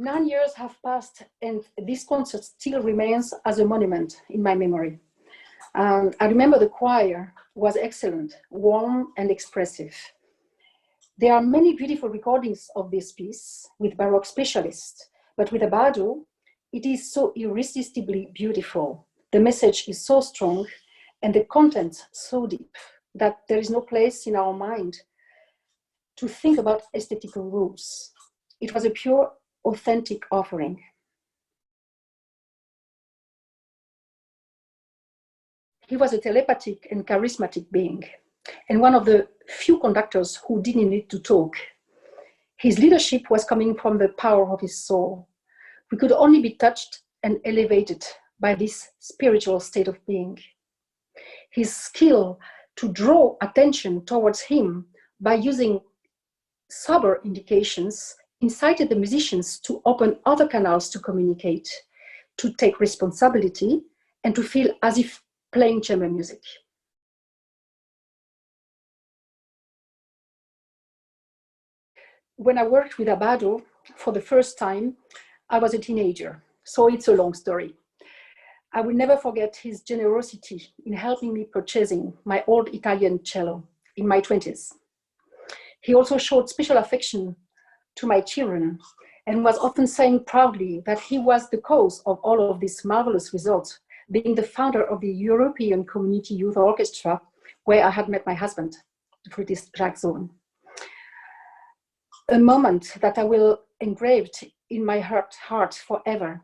9 years have passed and this concert still remains as a monument in my memory. I remember the choir was excellent, warm and expressive. There are many beautiful recordings of this piece with Baroque specialists, but with Abbado, it is so irresistibly beautiful. The message is so strong and the content so deep that there is no place in our mind to think about aesthetical rules. It was a pure, authentic offering. He was a telepathic and charismatic being, and one of the few conductors who didn't need to talk. His leadership was coming from the power of his soul. We could only be touched and elevated by this spiritual state of being. His skill to draw attention towards him by using sober indications incited the musicians to open other canals to communicate, to take responsibility, and to feel as if playing chamber music. When I worked with Abbado for the first time, I was a teenager, so it's a long story. I will never forget his generosity in helping me purchasing my old Italian cello in my 20s. He also showed special affection to my children and was often saying proudly that he was the cause of all of these marvelous results, being the founder of the European Community Youth Orchestra, where I had met my husband, Friedrich Jackson. A moment that I will engrave in my heart forever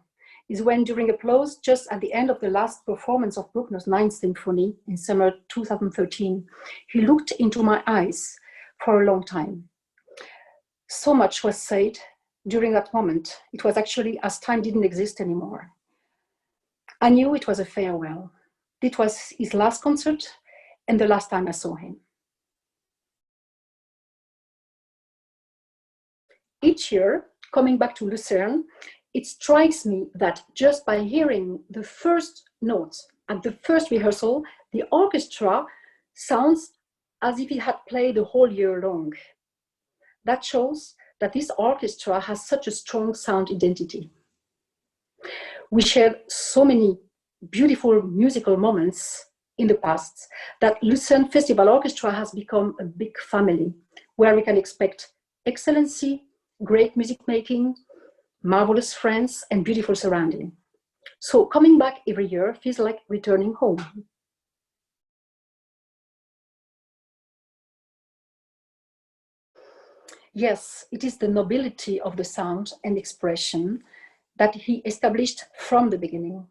is when, during applause, just at the end of the last performance of Bruckner's Ninth Symphony in summer 2013, he looked into my eyes for a long time. So much was said during that moment. It was actually as time didn't exist anymore. I knew it was a farewell. It was his last concert and the last time I saw him. Each year, coming back to Lucerne, it strikes me that just by hearing the first notes at the first rehearsal, the orchestra sounds as if it had played the whole year long. That shows that this orchestra has such a strong sound identity. We shared so many beautiful musical moments in the past that Lucerne Festival Orchestra has become a big family where we can expect excellency, great music making, marvelous friends, and beautiful surrounding. So coming back every year feels like returning home. Yes, it is the nobility of the sound and expression that he established from the beginning.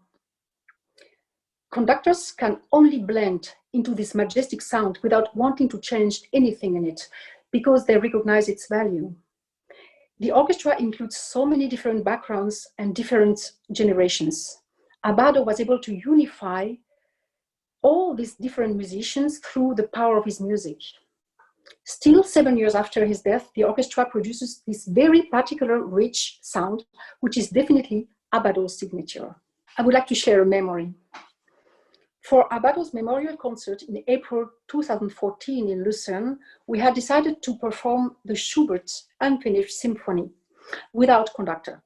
Conductors can only blend into this majestic sound without wanting to change anything in it, because they recognize its value. The orchestra includes so many different backgrounds and different generations. Abbado was able to unify all these different musicians through the power of his music. Still, 7 years after his death, the orchestra produces this very particular rich sound, which is definitely Abbado's signature. I would like to share a memory. For Abbado's memorial concert in April 2014 in Lucerne, we had decided to perform the Schubert Unfinished Symphony without conductor.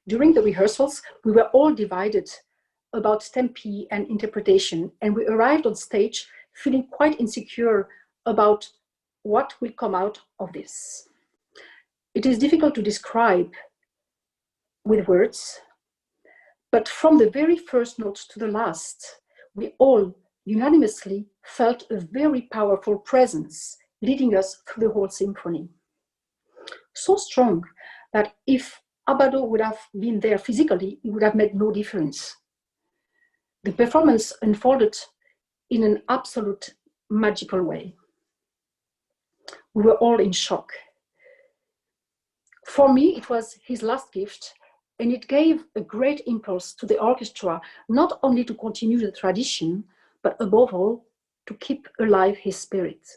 During the rehearsals, we were all divided about tempi and interpretation, and we arrived on stage feeling quite insecure about what will come out of this. It is difficult to describe with words, but from the very first note to the last, we all unanimously felt a very powerful presence leading us through the whole symphony. So strong that if Abbado would have been there physically, it would have made no difference. The performance unfolded in an absolute magical way. We were all in shock. For me, it was his last gift, and it gave a great impulse to the orchestra, not only to continue the tradition, but above all, to keep alive his spirit.